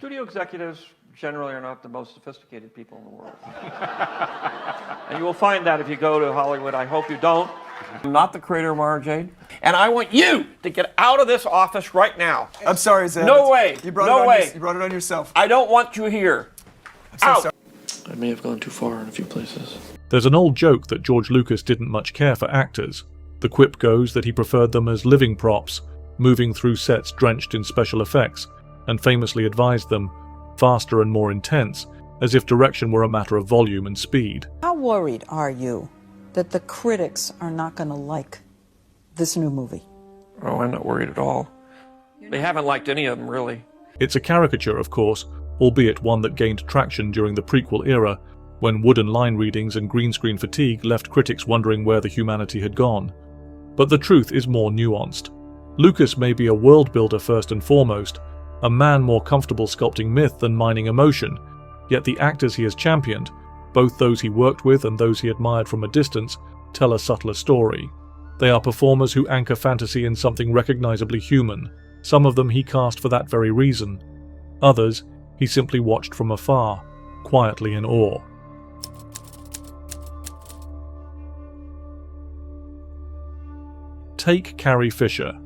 Studio executives generally are not the most sophisticated people in the world. And you will find that if you go to Hollywood. I hope you don't. I'm not the creator of Mara Jade. And I want you to get out of this office right now. I'm sorry, Zeb. No way. You brought it on yourself. I don't want you here. I'm so out. sorry. I may have gone too far in a few places. There's an old joke that George Lucas didn't much care for actors. The quip goes that he preferred them as living props, moving through sets drenched in special effects, and famously advised them faster and more intense, as if direction were a matter of volume and speed. How worried are you that the critics are not going to like this new movie? Oh, I'm not worried at all. They haven't liked any of them, really. It's a caricature, of course, albeit one that gained traction during the prequel era, when wooden line readings and green screen fatigue left critics wondering where the humanity had gone. But the truth is more nuanced. Lucas may be a world builder first and foremost, a man more comfortable sculpting myth than mining emotion, yet the actors he has championed, both those he worked with and those he admired from a distance, tell a subtler story. They are performers who anchor fantasy in something recognizably human. Some of them he cast for that very reason. Others he simply watched from afar, quietly in awe. Take Carrie Fisher.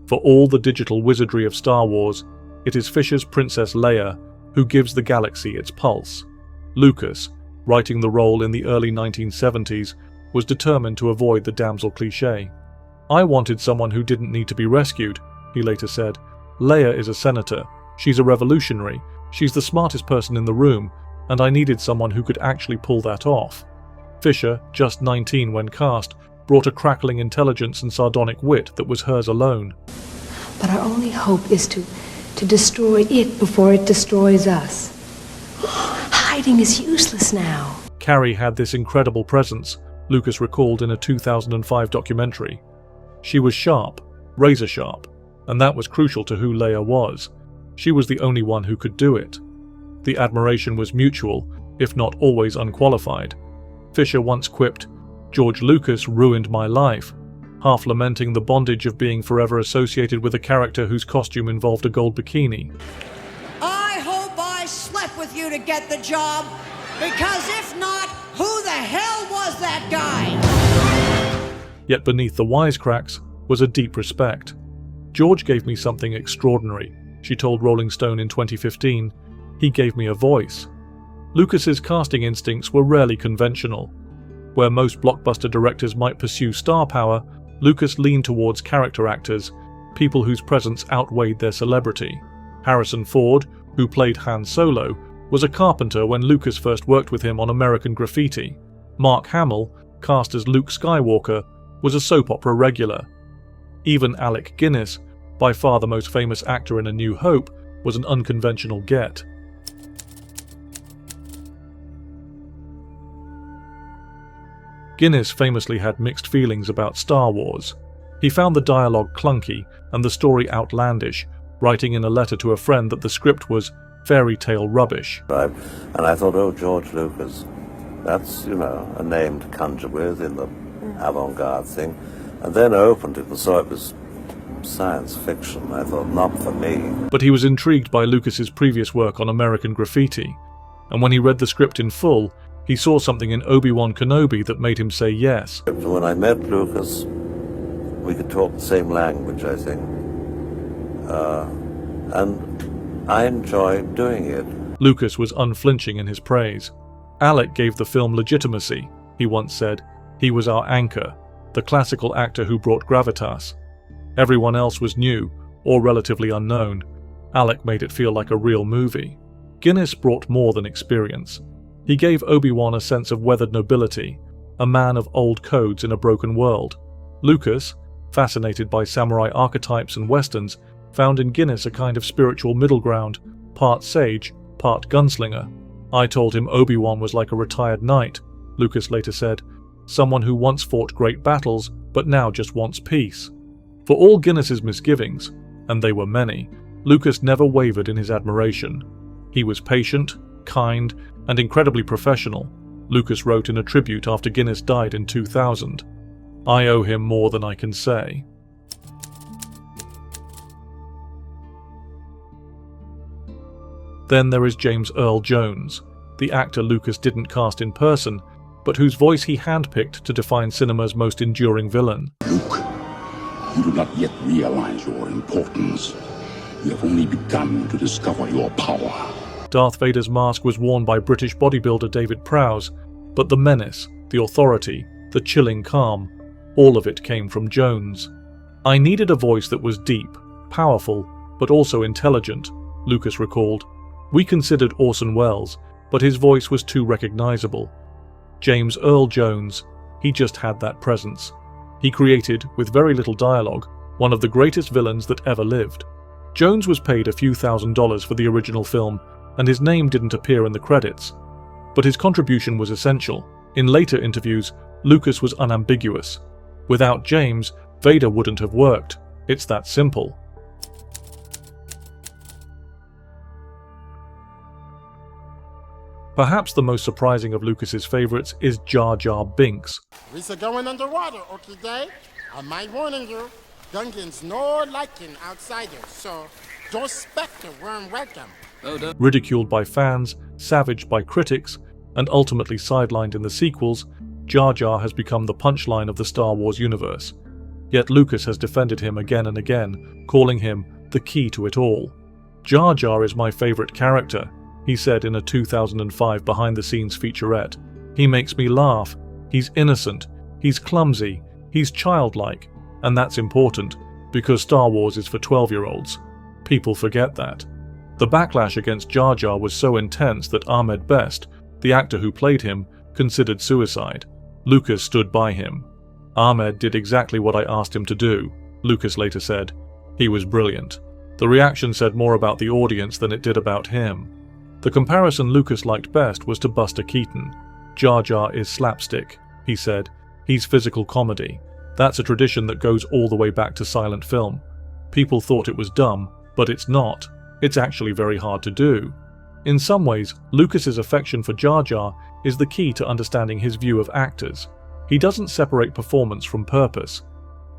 For all the digital wizardry of Star Wars, it is Fisher's Princess Leia who gives the galaxy its pulse. Lucas, writing the role in the early 1970s, was determined to avoid the damsel cliché. "I wanted someone who didn't need to be rescued," he later said. "Leia is a senator, she's a revolutionary, she's the smartest person in the room, and I needed someone who could actually pull that off." Fisher, just 19 when cast, brought a crackling intelligence and sardonic wit that was hers alone. But our only hope is to destroy it before it destroys us. Hiding is useless now. Carrie had this incredible presence, Lucas recalled in a 2005 documentary. She was sharp, razor sharp, and that was crucial to who Leia was. She was the only one who could do it. The admiration was mutual, if not always unqualified. Fisher once quipped, "George Lucas ruined my life," half lamenting the bondage of being forever associated with a character whose costume involved a gold bikini. I hope I slept with you to get the job, because if not, who the hell was that guy? Yet beneath the wisecracks was a deep respect. "George gave me something extraordinary," she told Rolling Stone in 2015. "He gave me a voice." Lucas's casting instincts were rarely conventional. Where most blockbuster directors might pursue star power, Lucas leaned towards character actors, people whose presence outweighed their celebrity. Harrison Ford, who played Han Solo, was a carpenter when Lucas first worked with him on American Graffiti. Mark Hamill, cast as Luke Skywalker, was a soap opera regular. Even Alec Guinness, by far the most famous actor in A New Hope, was an unconventional get. Guinness famously had mixed feelings about Star Wars. He found the dialogue clunky and the story outlandish, writing in a letter to a friend that the script was fairy tale rubbish. And I thought, oh, George Lucas, that's, a name to conjure with in the avant-garde thing. And then I opened it and saw it was science fiction. I thought, not for me. But he was intrigued by Lucas's previous work on American Graffiti, and when he read the script in full, he saw something in Obi-Wan Kenobi that made him say yes. When I met Lucas, we could talk the same language, I think. And I enjoyed doing it. Lucas was unflinching in his praise. "Alec gave the film legitimacy," he once said. "He was our anchor, the classical actor who brought gravitas. Everyone else was new, or relatively unknown. Alec made it feel like a real movie." Guinness brought more than experience. He gave Obi-Wan a sense of weathered nobility, a man of old codes in a broken world. Lucas, fascinated by samurai archetypes and westerns, found in Guinness a kind of spiritual middle ground, part sage, part gunslinger. "I told him Obi-Wan was like a retired knight," Lucas later said, "someone who once fought great battles, but now just wants peace." For all Guinness's misgivings, and they were many, Lucas never wavered in his admiration. He was patient, kind, and incredibly professional, Lucas wrote in a tribute after Guinness died in 2000. "I owe him more than I can say." Then there is James Earl Jones, the actor Lucas didn't cast in person, but whose voice he handpicked to define cinema's most enduring villain. Luke, you do not yet realize your importance. You have only begun to discover your power. Darth Vader's mask was worn by British bodybuilder David Prowse, but the menace, the authority, the chilling calm, all of it came from Jones. I needed a voice that was deep, powerful, but also intelligent, Lucas recalled. We considered Orson Welles, but his voice was too recognizable. James Earl Jones, he just had that presence. He created, with very little dialogue, one of the greatest villains that ever lived. Jones was paid a few $1,000s for the original film, and his name didn't appear in the credits. But his contribution was essential. In later interviews, Lucas was unambiguous. Without James, Vader wouldn't have worked. It's that simple. Perhaps the most surprising of Lucas's favorites is Jar Jar Binks. We're going underwater, okay? I might warning you, Gungans no liking outsiders, so don't expect a warm welcome. Ridiculed by fans, savaged by critics, and ultimately sidelined in the sequels, Jar Jar has become the punchline of the Star Wars universe. Yet Lucas has defended him again and again, calling him the key to it all. Jar Jar is my favorite character, he said in a 2005 behind-the-scenes featurette. He makes me laugh. He's innocent. He's clumsy. He's childlike. And that's important, because Star Wars is for 12-year-olds. People forget that. The backlash against Jar Jar was so intense that Ahmed Best, the actor who played him, considered suicide. Lucas stood by him. Ahmed did exactly what I asked him to do, Lucas later said. He was brilliant. The reaction said more about the audience than it did about him. The comparison Lucas liked best was to Buster Keaton. Jar Jar is slapstick, he said. He's physical comedy. That's a tradition that goes all the way back to silent film. People thought it was dumb, but it's not. It's actually very hard to do. In some ways, Lucas's affection for Jar Jar is the key to understanding his view of actors. He doesn't separate performance from purpose.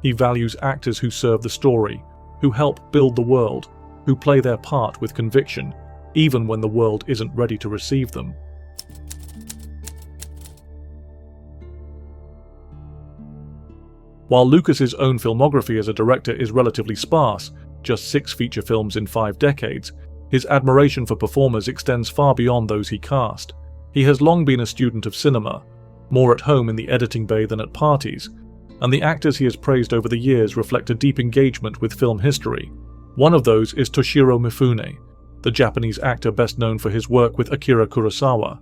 He values actors who serve the story, who help build the world, who play their part with conviction, even when the world isn't ready to receive them. While Lucas's own filmography as a director is relatively sparse, just 6 feature films in 5 decades, his admiration for performers extends far beyond those he cast. He has long been a student of cinema, more at home in the editing bay than at parties, and the actors he has praised over the years reflect a deep engagement with film history. One of those is Toshiro Mifune, the Japanese actor best known for his work with Akira Kurosawa.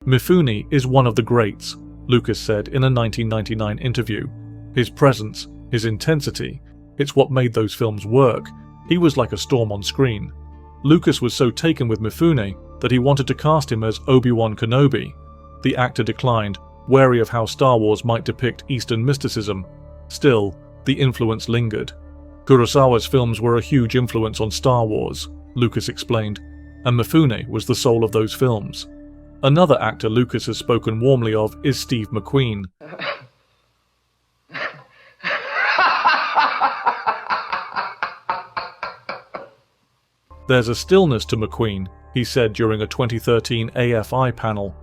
Mifune is one of the greats, Lucas said in a 1999 interview. His presence, his intensity, it's what made those films work. He was like a storm on screen. Lucas was so taken with Mifune that he wanted to cast him as Obi-Wan Kenobi. The actor declined, wary of how Star Wars might depict Eastern mysticism. Still, the influence lingered. Kurosawa's films were a huge influence on Star Wars, Lucas explained, and Mifune was the soul of those films. Another actor Lucas has spoken warmly of is Steve McQueen. There's a stillness to McQueen, he said during a 2013 AFI panel.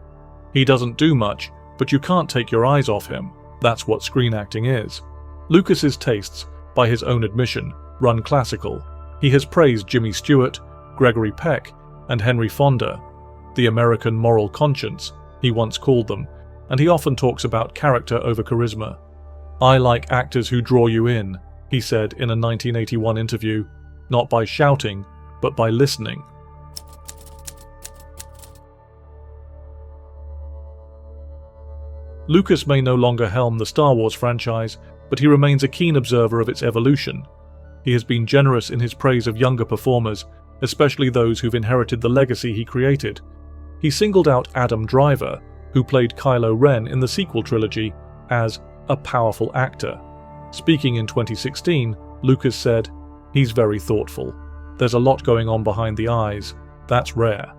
He doesn't do much, but you can't take your eyes off him. That's what screen acting is. Lucas's tastes, by his own admission, run classical. He has praised Jimmy Stewart, Gregory Peck, and Henry Fonda. The American moral conscience, he once called them, and he often talks about character over charisma. I like actors who draw you in, he said in a 1981 interview, not by shouting, but by listening. Lucas may no longer helm the Star Wars franchise, but he remains a keen observer of its evolution. He has been generous in his praise of younger performers, especially those who've inherited the legacy he created. He singled out Adam Driver, who played Kylo Ren in the sequel trilogy, as a powerful actor. Speaking in 2016, Lucas said, "He's very thoughtful. There's a lot going on behind the eyes. That's rare."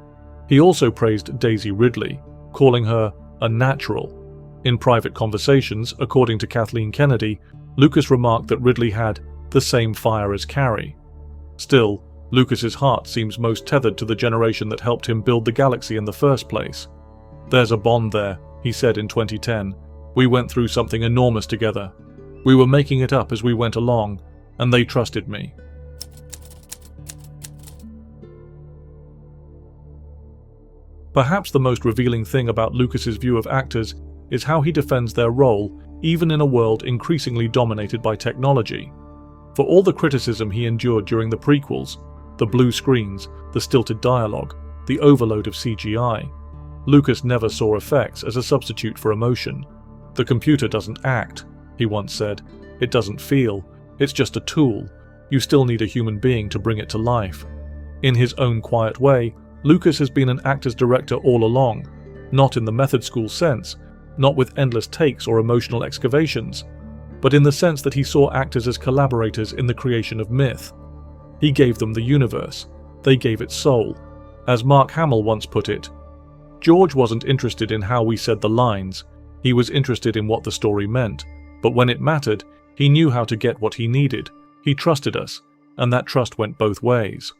He also praised Daisy Ridley, calling her a natural. In private conversations, according to Kathleen Kennedy, Lucas remarked that Ridley had the same fire as Carrie. Still, Lucas's heart seems most tethered to the generation that helped him build the galaxy in the first place. "There's a bond there," he said in 2010. "We went through something enormous together. We were making it up as we went along, and they trusted me." Perhaps the most revealing thing about Lucas's view of actors is how he defends their role, even in a world increasingly dominated by technology. For all the criticism he endured during the prequels, the blue screens, the stilted dialogue, the overload of CGI, Lucas never saw effects as a substitute for emotion. "The computer doesn't act," he once said. "It doesn't feel. It's just a tool. You still need a human being to bring it to life." In his own quiet way, Lucas has been an actor's director all along, not in the method school sense, not with endless takes or emotional excavations, but in the sense that he saw actors as collaborators in the creation of myth. He gave them the universe. They gave it soul. As Mark Hamill once put it, "George wasn't interested in how we said the lines. He was interested in what the story meant. But when it mattered, he knew how to get what he needed. He trusted us, and that trust went both ways."